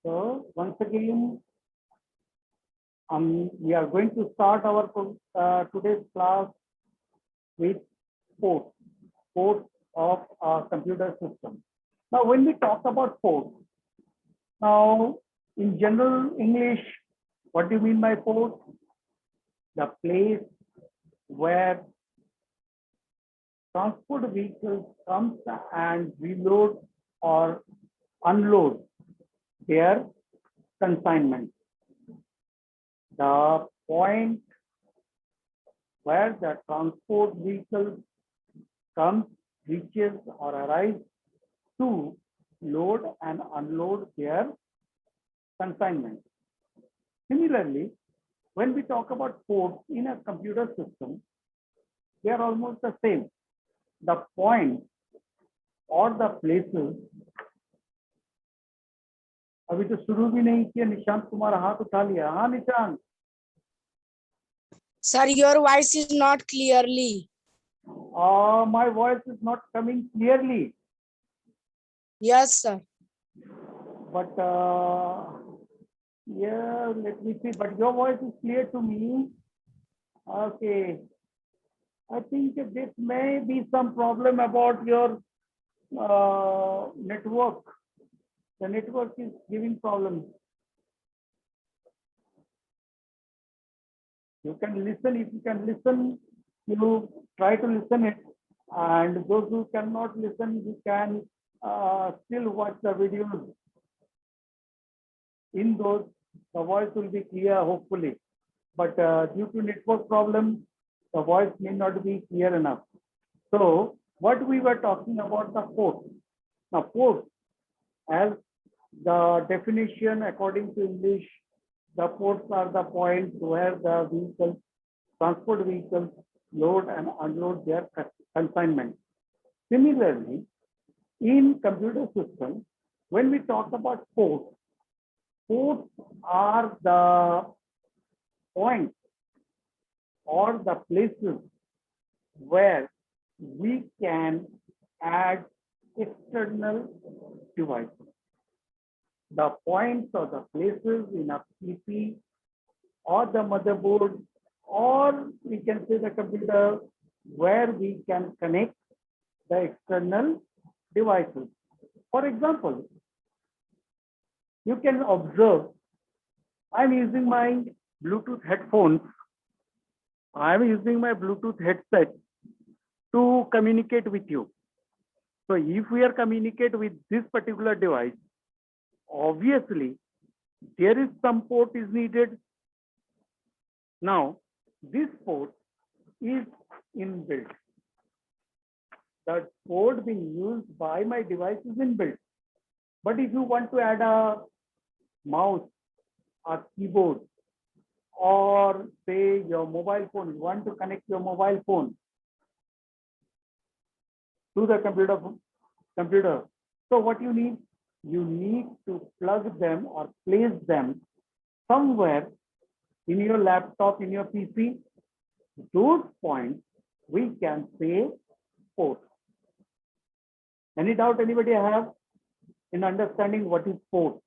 So once again, we are going to start our today's class with ports, ports of a computer system. Now, when we talk about ports, now in general English, what do you mean by port? The place where transport vehicles comes and reload or unload their consignment. The point where the transport vehicle comes, reaches or arrives to load and unload their consignment. Similarly, when we talk about ports in a computer system, they are almost the same. The point or the places. अभी तो शुरू भी नहीं किया, निशांत तुम्हारा हाथ उठा लिया. हाँ Nishant. Sir, your voice is not clearly. My voice is not coming clearly. Yes, sir. But yeah, let me see. But your voice is clear to me. Okay. I think this may be some problem about your network. The network is giving problems. You can listen. If you can listen, you try to listen it. And those who cannot listen, you can still watch the videos. In those, the voice will be clear, hopefully. But due to network problem, the voice may not be clear enough. So what we were talking about the port. Now port, as the definition according to English, the ports are the points where the vehicles, transport vehicles load and unload their consignment. Similarly, in computer systems, when we talk about ports, ports are the points or the places where we can add external devices. The points or the places in a PC or the motherboard, or we can say the computer, where we can connect the external devices. For example, you can observe, I'm using my Bluetooth headphones. I'm using my Bluetooth headset to communicate with you. So if we are communicate with this particular device, obviously there is some port is needed. Now this port is inbuilt. The port being used by my device is inbuilt. But if you want to add a mouse, a keyboard, or say your mobile phone, you want to connect your mobile phone to the computer. So what you need to plug them or place them somewhere in your laptop, in your PC. Those points we can say port. Any doubt anybody have in understanding what is port?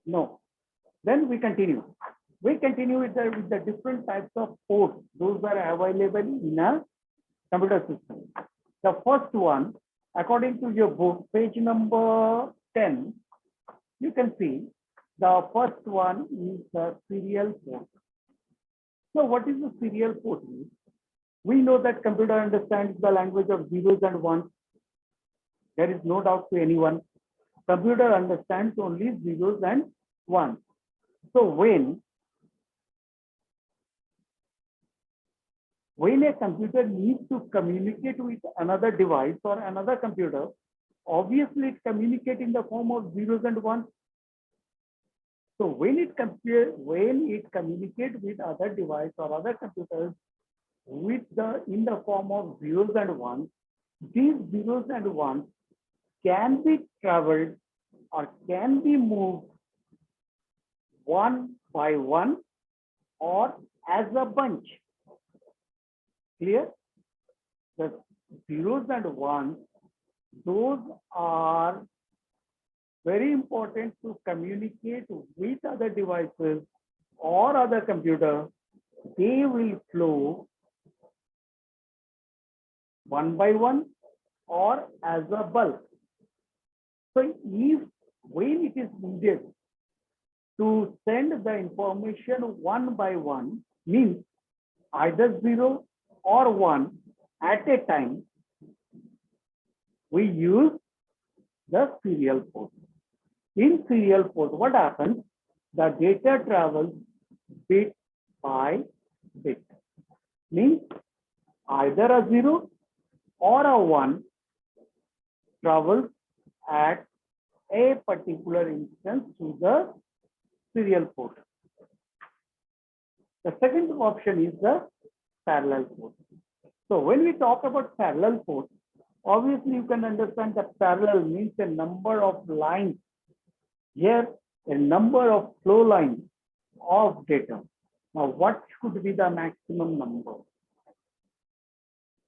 No. Then we continue. We continue with the different types of ports. Those are available in a computer system. The first one, according to your book, page number 10, you can see the first one is the serial port. So what is the serial port? We know that computer understands the language of zeros and ones. There is no doubt to anyone. Computer understands only zeros and ones. So when a computer needs to communicate with another device or another computer, obviously it communicates in the form of zeros and ones. So when it communicates with other device or other computers in the form of zeros and ones, these zeros and ones can be traveled or can be moved one by one or as a bunch. Clear? The zeros and ones, those are very important to communicate with other devices or other computer. They will flow one by one or as a bulk. So if when it is needed to send the information one by one, means either 0 or 1 at a time, we use the serial port. In serial port, what happens? The data travels bit by bit. Means either a 0 or a 1 travels at a particular instance to the serial port. The second option is the parallel port. So when we talk about parallel port, obviously you can understand that parallel means a number of lines. Here, a number of flow lines of data. Now, what should be the maximum number?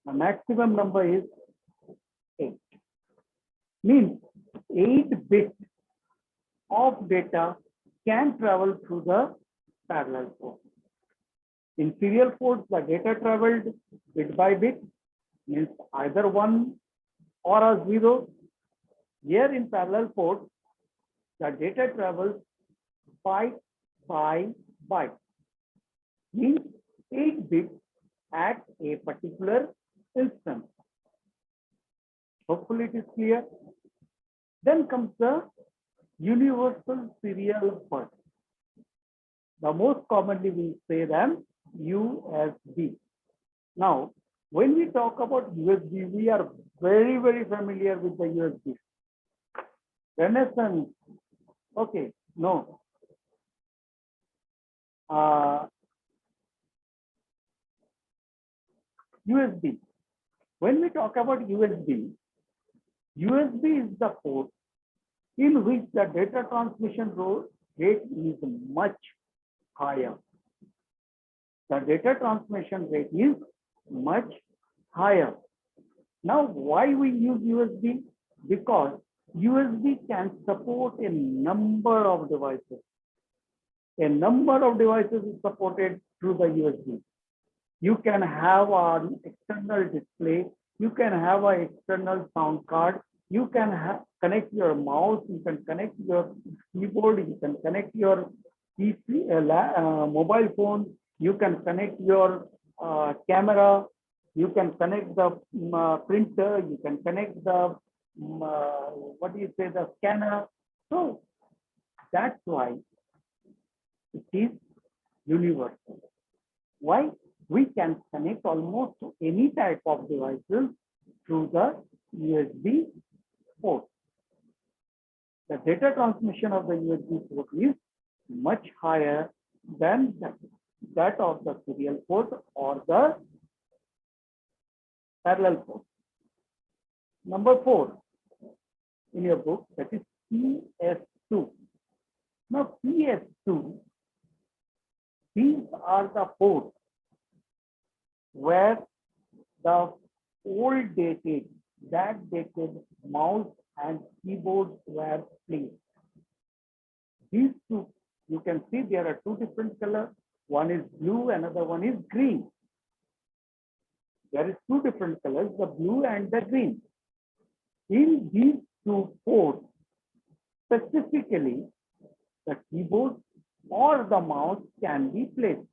The maximum number is 8. Means 8 bits of data can travel through the parallel port. In serial ports, the data traveled bit by bit, means either 1 or a 0. Here in parallel port, the data travels byte by byte, means 8 bits at a particular instance. Hopefully it is clear. Then comes the universal serial port. The most commonly we say them USB. Now, when we talk about USB, we are very, very familiar with the USB. Renaissance, okay, no. USB. When we talk about USB, USB is the port in which the data transmission rate is much higher. The data transmission rate is much higher. Now, why we use USB? Because USB can support a number of devices. A number of devices is supported through the USB. You can have an external display. You can have an external sound card. You can connect your mouse. You can connect your keyboard. You can connect your PC, mobile phone. You can connect your camera. You can connect the printer. You can connect the the scanner. So that's why it is universal. Why? We can connect almost to any type of devices through the USB port. The data transmission of the USB port is much higher than that of the serial port or the parallel port. Number 4 in your book, that is PS2. Now PS2, these are the ports where the old dated, mouse and keyboards were placed. These two, you can see there are 2 different colors. One is blue, another one is green. There is 2 different colors, the blue and the green. In these 2 ports, specifically, the keyboard or the mouse can be placed.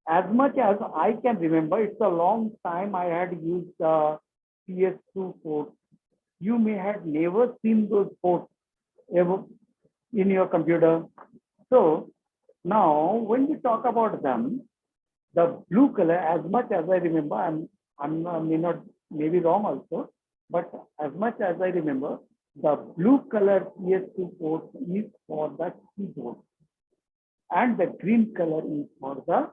As much as I can remember, it's a long time I had used the PS2 port. You may have never seen those ports ever in your computer. So now when we talk about them, the blue color, as much as I remember, may be wrong also, but as much as I remember, the blue color PS2 port is for the keyboard and the green color is for the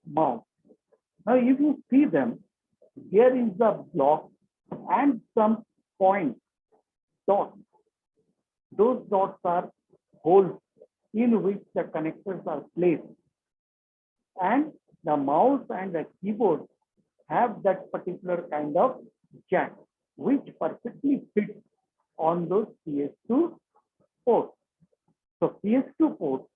mouse. Now, if you see them, there is a block and some points, dots. Those dots are holes in which the connectors are placed. And the mouse and the keyboard have that particular kind of jack, which perfectly fits on those PS2 ports. So PS2 ports,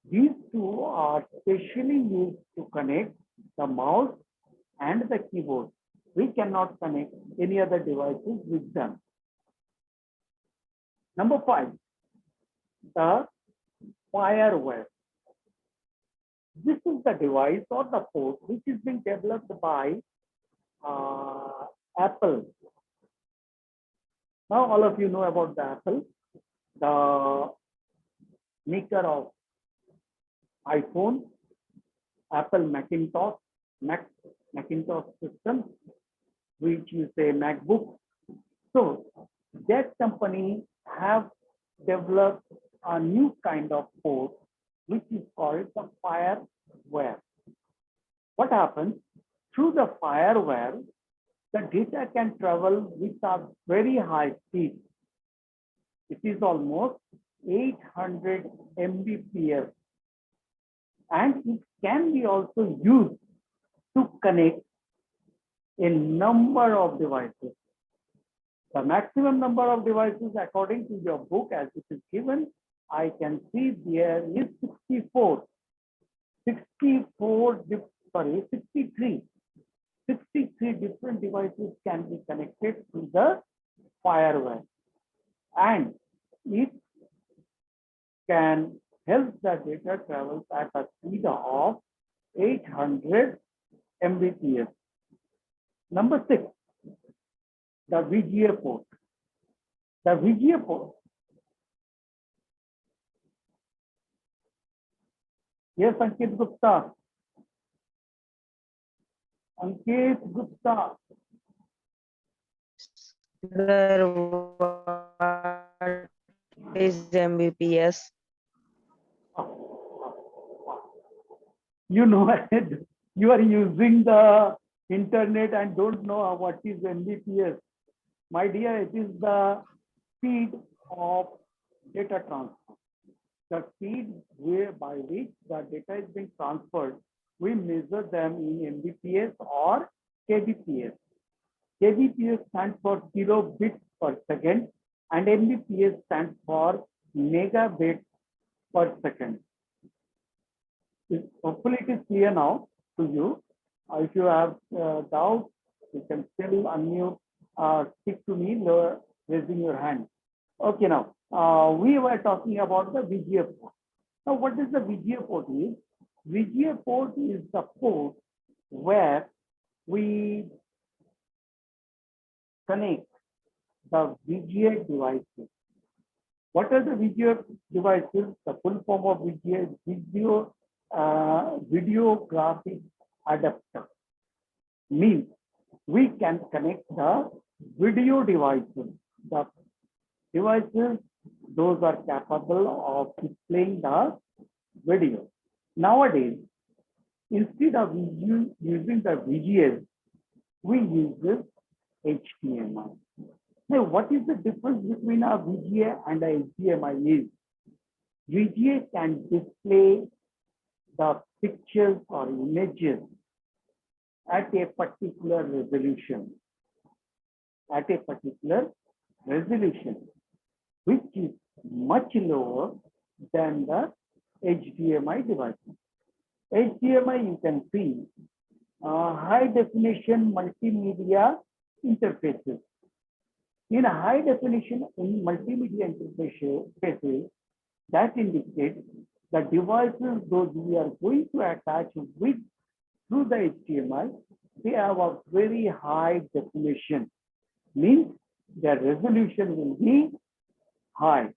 these two are specially used to connect the mouse and the keyboard. We cannot connect any other devices with them. Number 5, the FireWire. This is the device or the port which is being developed by Apple. Now all of you know about the Apple, the maker of iPhone, Apple Macintosh, Macintosh system, which is a MacBook. So that company have developed a new kind of port which is called the FireWire. What happens? Through the FireWire, the data can travel with a very high speed. It is almost 800 Mbps, and it can be also used to connect a number of devices. The maximum number of devices according to your book as it is given, I can see there is 63 different devices can be connected to the FireWire, and it can help the data travels at a speed of 800 Mbps. Number 6, the VGA port. The VGA port. Yes, Ankit Gupta. Ankit Gupta. Sir, what is Mbps? You know, you are using the internet and don't know what is Mbps. My dear, it is the speed of data transfer. The speed by which the data is being transferred, we measure them in Mbps or kbps. kbps stands for kilobits per second and Mbps stands for megabits per second. Hopefully it is clear now to you. If you have doubts, you can still unmute, speak to me, raising your hand. Okay, now we were talking about the VGA port. Now, what is the VGA port is? VGA port is the port where we connect the VGA devices. What are the VGA devices? The full form of VGA is video graphic adapter. Means we can connect the video devices. The devices, those are capable of displaying the video. Nowadays, instead of using the VGA, we use this HDMI. Now, what is the difference between a VGA and a HDMI is? VGA can display the pictures or images at a particular resolution. Which is much lower than the HDMI device. HDMI, you can see high definition multimedia interfaces. In a high definition in multimedia interfaces, that indicates the devices those we are going to attach with through the HDMI, they have a very high definition. Means their resolution will be high.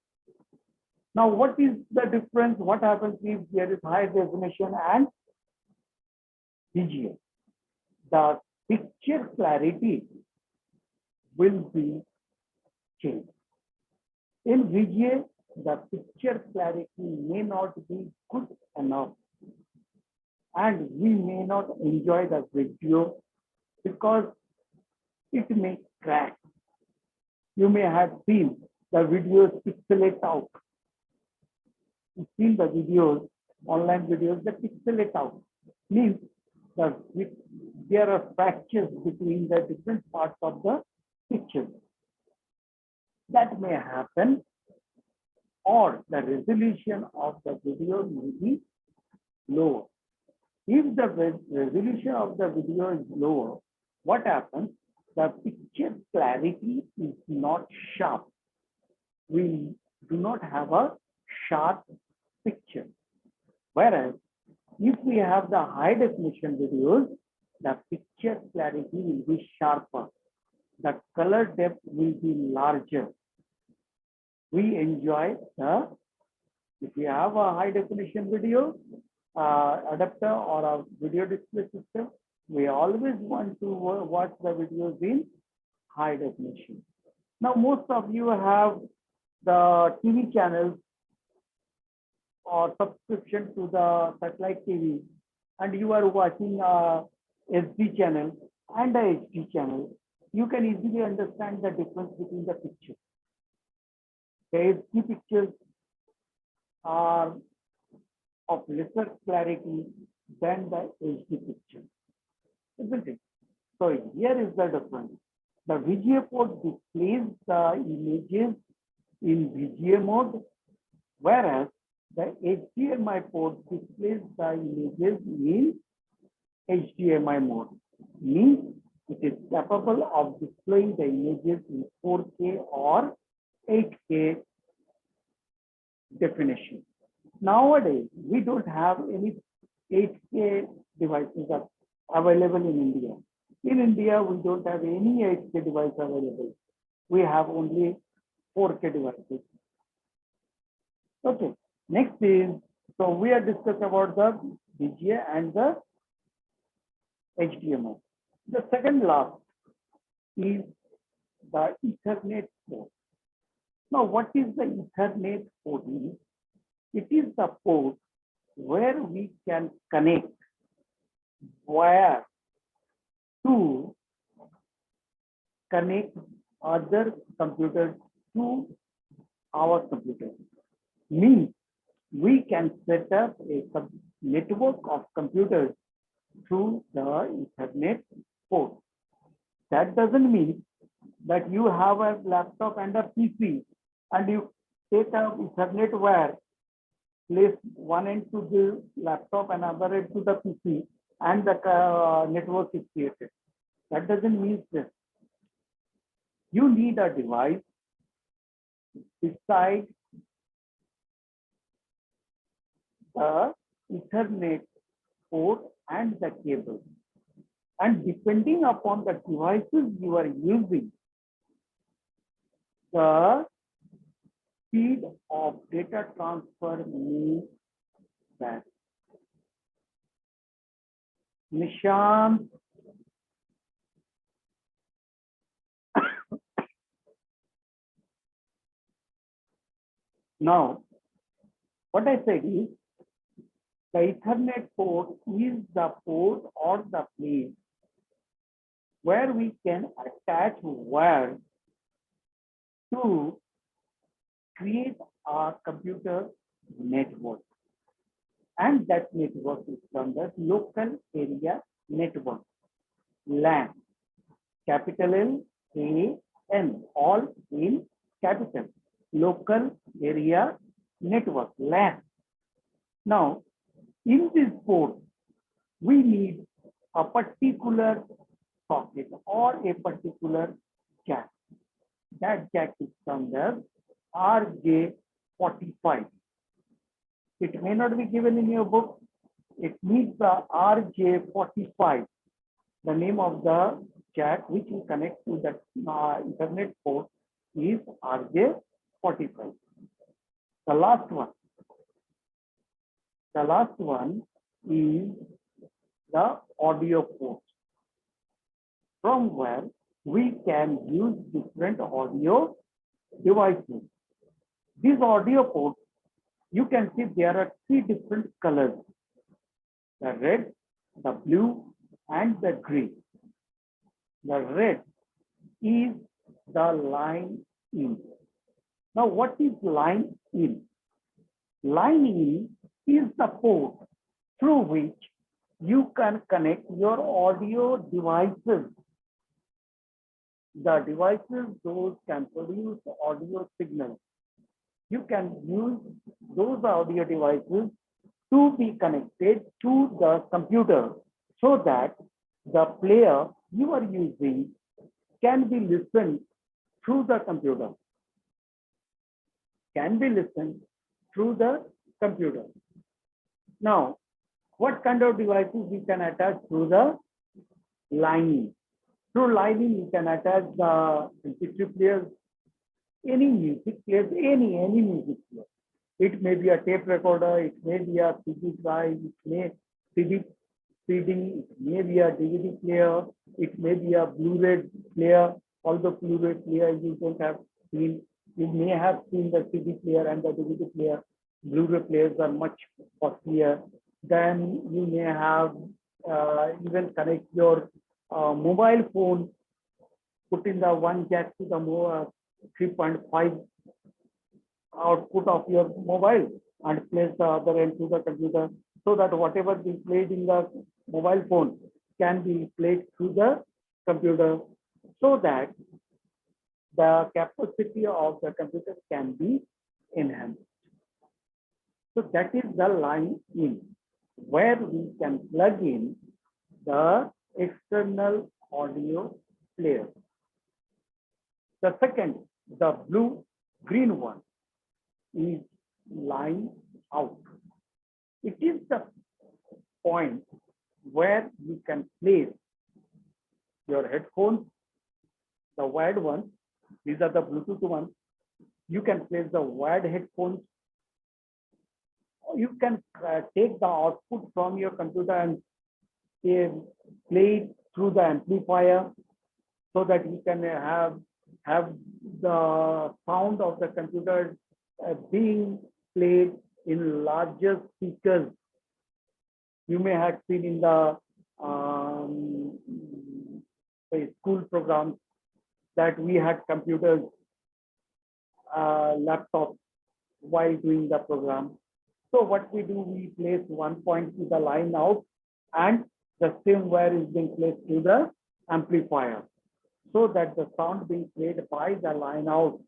Now, what is the difference? What happens if there is high definition and VGA? The picture clarity will be changed. In VGA, the picture clarity may not be good enough, and we may not enjoy the video because it may crack. You may have seen the videos pixelate out. You've seen the videos, online videos that pixelate out. Means that there are fractures between the different parts of the picture. that may happen, or the resolution of the video may be lower. If the resolution of the video is lower, what happens? The picture clarity is not sharp. We do not have a sharp picture. Whereas if we have the high definition videos, the picture clarity will be sharper. The color depth will be larger. We enjoy if you have a high definition video adapter or a video display system, we always want to watch the videos in high definition. Now, most of you have the TV channels or subscription to the satellite TV, and you are watching a SD channel and a HD channel. You can easily understand the difference between the pictures. The HD pictures are of lesser clarity than the HD picture, isn't it? So here is the difference. The VGA port displays the images in VGA mode, whereas the HDMI port displays the images in HDMI mode. Means it is capable of displaying the images in 4K or 8K definition. Nowadays, we don't have any 8K devices available in India. In India, we don't have any 8K device available. We have only 4K devices. Okay, next is, so we are discussing about the VGA and the HDMI. The second last is the Ethernet port. Now, what is the Ethernet port? It is the port where we can connect wire to connect other computers to our computer. Means we can set up a network of computers through the Ethernet port. That doesn't mean that you have a laptop and a PC and you take a Ethernet wire, place one end to the laptop and other end to the PC, and the network is created. That doesn't mean this. You need a device beside the Ethernet port and the cable. And depending upon the devices you are using, the speed of data transfer may vary. Nishant. Now, what I said is, the Ethernet port is the port or the place where we can attach wires to create a computer network. And that network is termed as local area network, LAN, capital L, A, N, all in capital, local area network, LAN. Now, in this port, we need a particular socket or a particular jack. That jack is termed as RJ45. It may not be given in your book. It needs the RJ45, the name of the jack which will connect to the Ethernet port is RJ45. The last one is the audio port, from where we can use different audio devices. These audio ports, you can see there are three different colors: the red, the blue, and the green. The red is the line in. Now, what is line in? Line in is the port through which you can connect your audio devices the devices, those can produce audio signals. You can use those audio devices to be connected to the computer so that the player you are using can be listened through the computer. Can be listened through the computer. Now, what kind of devices we can attach through the lining? Through lining, you can attach the MP3 players, any music players, any music player. It may be a tape recorder, it may be a CD drive, it may CD, it may be a DVD player, it may be a Blu-ray player. Although Blu-ray player you don't have seen, you may have seen the CD player and the DVD player. Blu-ray players are much costlier. Then you may have even connect your mobile phone, put in the one jack to the 3.5 output of your mobile and place the other end to the computer, so that whatever is played in the mobile phone can be played through the computer, so that the capacity of the computer can be enhanced. So that is the line in, where we can plug in the external audio player. The second, the blue-green one, is line out. It is the point where you can place your headphones, the wired ones. These are the Bluetooth ones. You can place the wired headphones. You can take the output from your computer and play it through the amplifier, so that you can have the sound of the computer being played in larger speakers. You may have seen in the school programs that we had computers, laptops while doing the program. So what we do, we place one point to the line out, and the same wire is being placed to the amplifier, so that the sound being played by the line out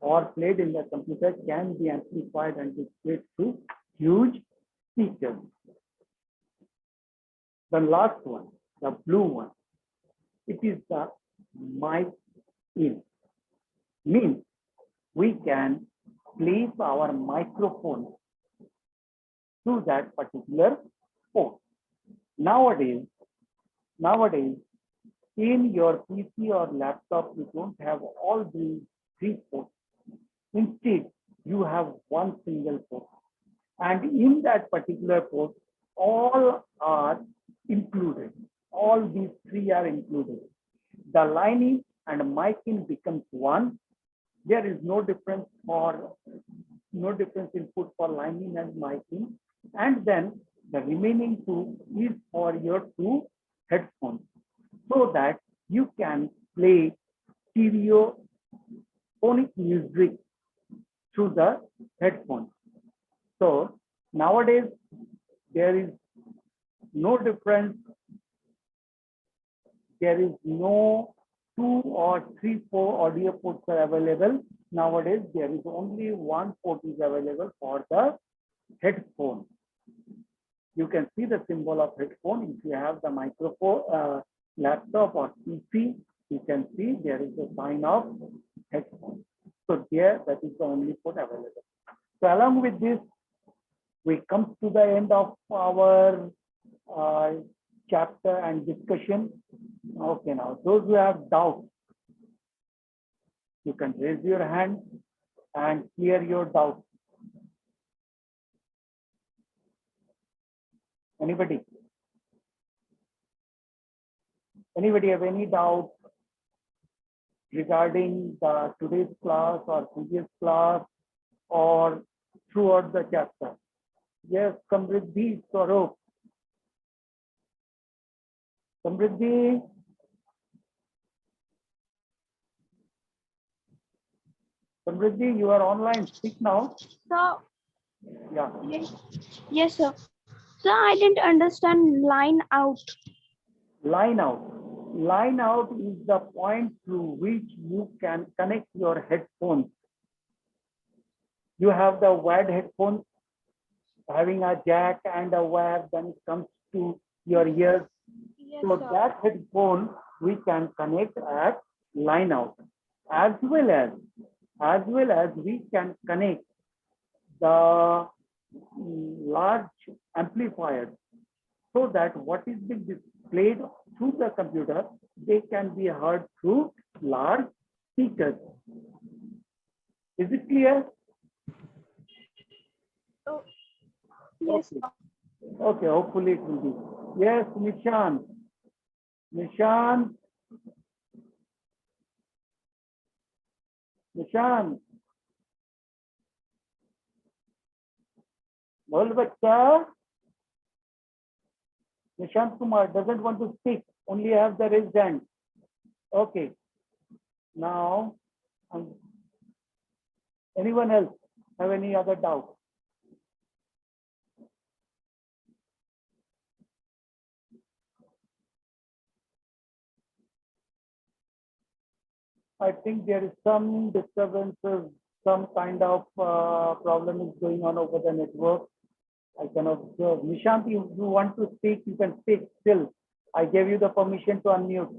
or played in the computer can be amplified and displayed through huge speakers. The last one, the blue one, it is the mic in. Means we can place our microphone to that particular port. Nowadays, in your PC or laptop, you don't have all these three ports. Instead, you have one single port. And in that particular port, all are included. All these three are included. The lining and mic in becomes one. There is no difference input for lining and mic in. And then the remaining two is for your two headphones, so that you can play stereophonic music through the headphones. So nowadays, there is no difference. There is no 2 or 3, 4 audio ports are available. Nowadays, there is only one port is available for the headphone. You can see the symbol of headphone. If you have the microphone, laptop or PC, you can see there is a sign of headphone. So there, that is the only port available. So along with this, we come to the end of our chapter and discussion. Okay, now those who have doubts, you can raise your hand and clear your doubts. Anybody? Anybody have any doubt regarding the today's class or previous class or throughout the chapter? Yes, Samriddhi Swaroop. Samriddhi. Samriddhi, you are online. Speak now. So, Yeah. yes, sir. So I didn't understand line out. Line out. line out is the point through which you can connect your headphones. You have the wired headphones having a jack and a wire, then it comes to your ears. So that headphone we can connect as line out, as well as we can connect the large amplifiers, so that what is being displayed through the computer, they can be heard through large speakers. Is it clear? Yes. Okay, hopefully it will be. Yes, Nishant. Nishant. Nishant. बोल बच्चा. Nishant Kumar doesn't want to speak, only have the raised hand. Okay. Now, anyone else have any other doubt? I think there is some disturbances, some kind of problem is going on over the network. I can observe. Nishant, if you want to speak, you can speak still. I gave you the permission to unmute.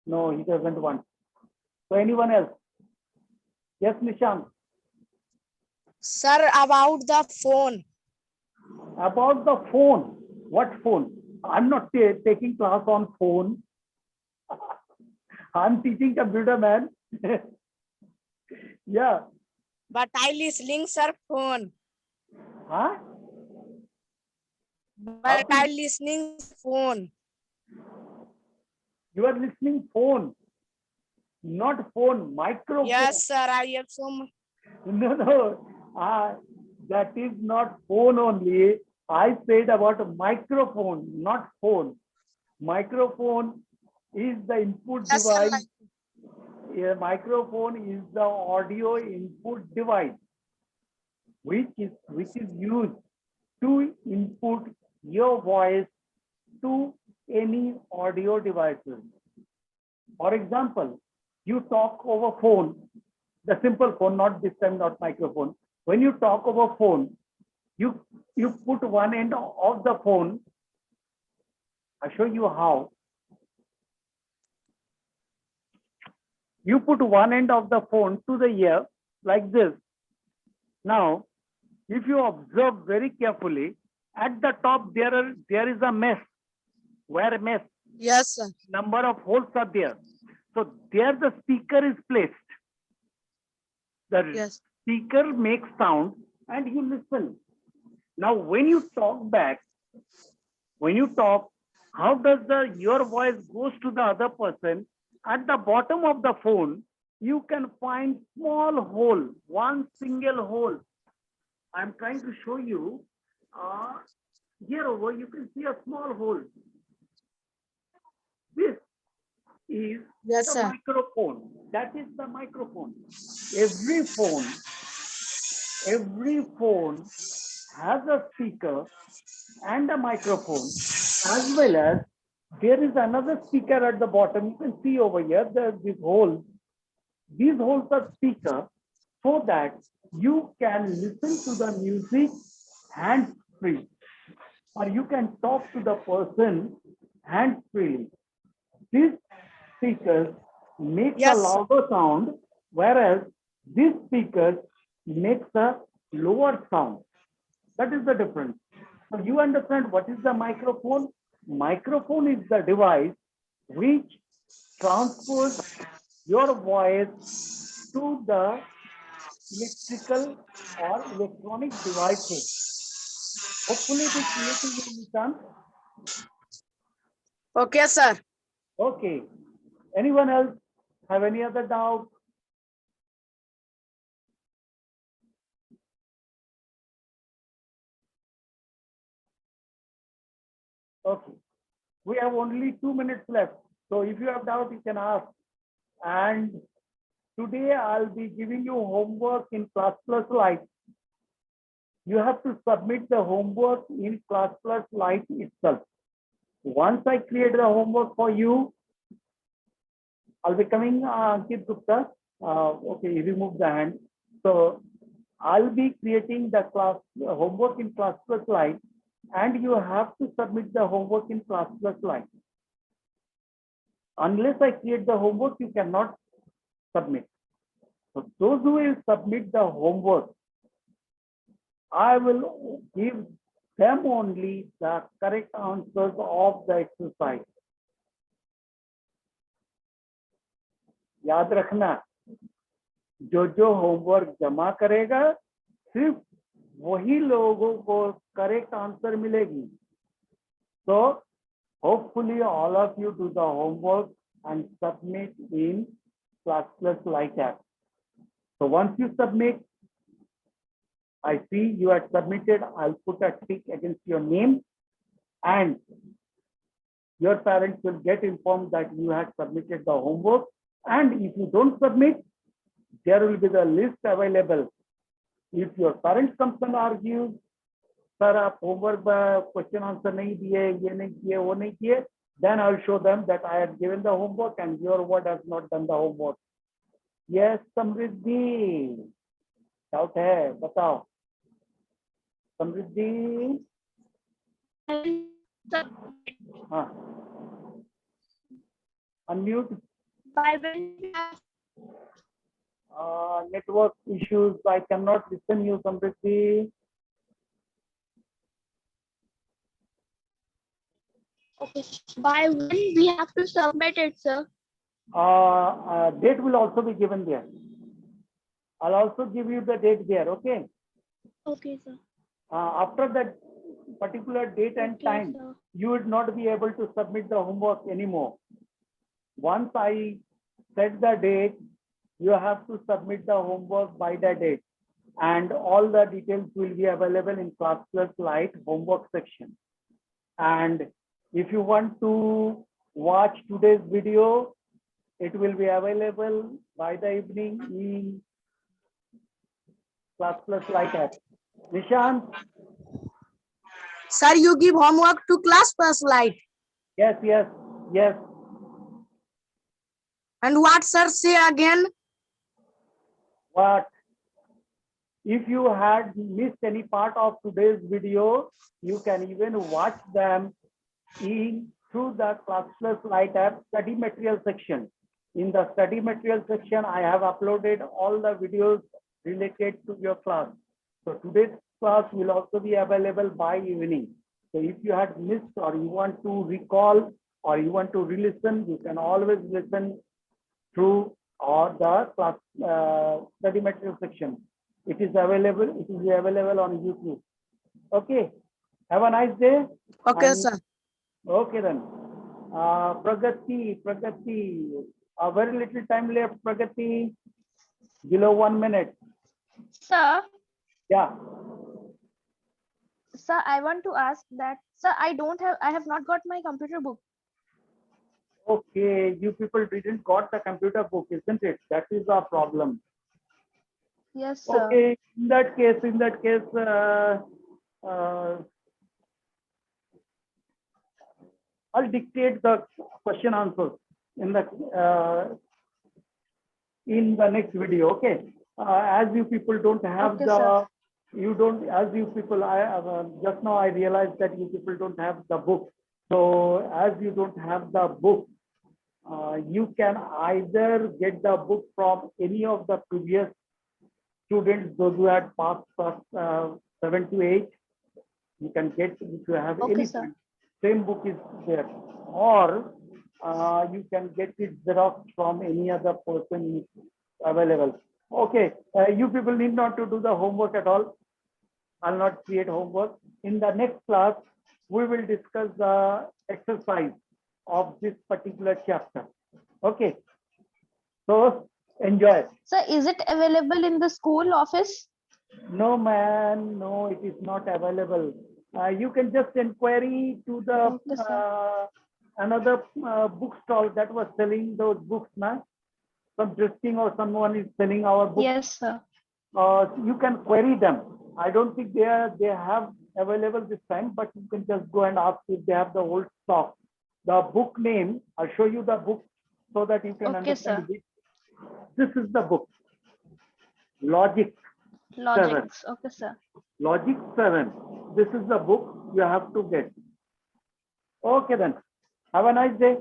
No, he doesn't want. So anyone else? Yes, Nishant. Sir, about the phone. About the phone. What phone? I'm not taking class on phone. I'm teaching computer, man. Yeah. But I listening, sir, phone. Huh? But I listening phone. You are listening phone, not phone, microphone. Yes, sir, I have so much. No. That is not phone only. I said about a microphone, not phone. Microphone is the input Yes, sir, device. A microphone is the audio input device, which is used to input your voice to any audio devices. For example, you talk over phone, the simple phone, not this time, not microphone. When you talk over phone, you put one end of the phone. I'll show you how. You put one end of the phone to the ear like this. Now, if you observe very carefully, at the top there is a mesh. Where mesh? Yes, sir. Number of holes are there. So there the speaker is placed. The Yes. speaker makes sound and you listen. Now, when you talk back, when you talk, how does your voice goes to the other person? At the bottom of the phone, you can find small hole, one single hole. I'm trying to show you. Here over, you can see a small hole. This is Yes, the sir. microphone. That is the microphone. Every phone has a speaker and a microphone, as well as there is another speaker at the bottom. You can see over here, these holes. These holes are speaker, so that you can listen to the music hands-free, or you can talk to the person hands-free. These speakers make Yes, a louder sound, whereas these speakers makes a lower sound. That is the difference. So you understand what is the microphone? Microphone is the device which transfers your voice to the electrical or electronic devices. Hopefully it is clear to you, Nishan. Okay, sir. Okay. Anyone else have any other doubt? Okay. We have only 2 minutes left. So if you have doubt, you can ask. And today I'll be giving you homework in Class Plus Lite. You have to submit the homework in Class Plus Lite itself. Once I create the homework for you, I'll be coming, Ankit Gupta. Okay, you remove the hand. So I'll be creating the class homework in class plus line, and you have to submit the homework in class plus line. Unless I create the homework, you cannot submit. So those who will submit the homework, I will give them only the correct answers of the exercise. याद रखना, जो homework जमा करेगा सिर्फ वही लोगों को correct answer मिलेगी. So hopefully all of you do the homework and submit in class plus like app. So once you submit, I see you have submitted, I'll put a tick against your name, and your parents will get informed that you have submitted the homework. And if you don't submit, there will be the list available. If your parents comes and argues, sir, आप homework question answer नहीं दिए, ये नहीं किए, वो नहीं किए, then I'll show them that I have given the homework and your word has not done the homework. Yes, Samriddhi, doubt है, बताओ. समृद्धि, हाँ, unmute. Network issues, I cannot listen you, Samriddhi. Okay. By when we have to submit it, sir? Date will also be given there. I'll also give you the date there, okay? Okay, sir. After that particular date and Okay, time, sir. you would not be able to submit the homework anymore. Once I set the date, you have to submit the homework by the date, and all the details will be available in Class Plus Lite homework section. And if you want to watch today's video, it will be available by the evening in Class Plus Lite app. Nishant? Sir, you give homework to class plus light. Yes, yes, yes. And what sir say again? But if you had missed any part of today's video, you can even watch them through the Class Plus Lite app study material section. In the study material section, I have uploaded all the videos related to your class. So today's class will also be available by evening. So if you had missed, or you want to recall, or you want to re-listen, you can always listen through or the class study material section. It is available. It will be available on YouTube. Okay. Have a nice day. Okay, And- sir. Okay then. Pragati, a very little time left, Pragati. Below 1 minute. Sir, Yeah. sir, I want to ask that, sir, I have not got my computer book. Okay. You people didn't got the computer book, isn't it? That is our problem. Yes, sir. Okay. In that case, I'll dictate the question answers in the next video. Okay. As you people don't have Okay, the, sir. you don't, as you people, just now I realized that you people don't have the book. So as you don't have the book, you can either get the book from any of the previous students, those who had passed class 7 to 8. You can get, if you have Okay, any sir. same book is there, or you can get it xerox from any other person available. Okay, you people need not to do the homework at all. I'll not create homework. In the next class, we will discuss the exercise of this particular chapter. Okay, so enjoy. Sir, is it available in the school office? No, man, no, it is not available. You can just inquiry to the Okay, sir. another bookstall that was selling those books, man. Some drifting or someone is selling our books. Yes, sir. You can query them. I don't think they have available this time, but you can just go and ask if they have the old stock. The book name, I'll show you the book so that you can Okay, understand sir. it. This is the book. Logic 7. Logics. Okay, sir. Logic 7. This is the book you have to get. Okay then. Have a nice day.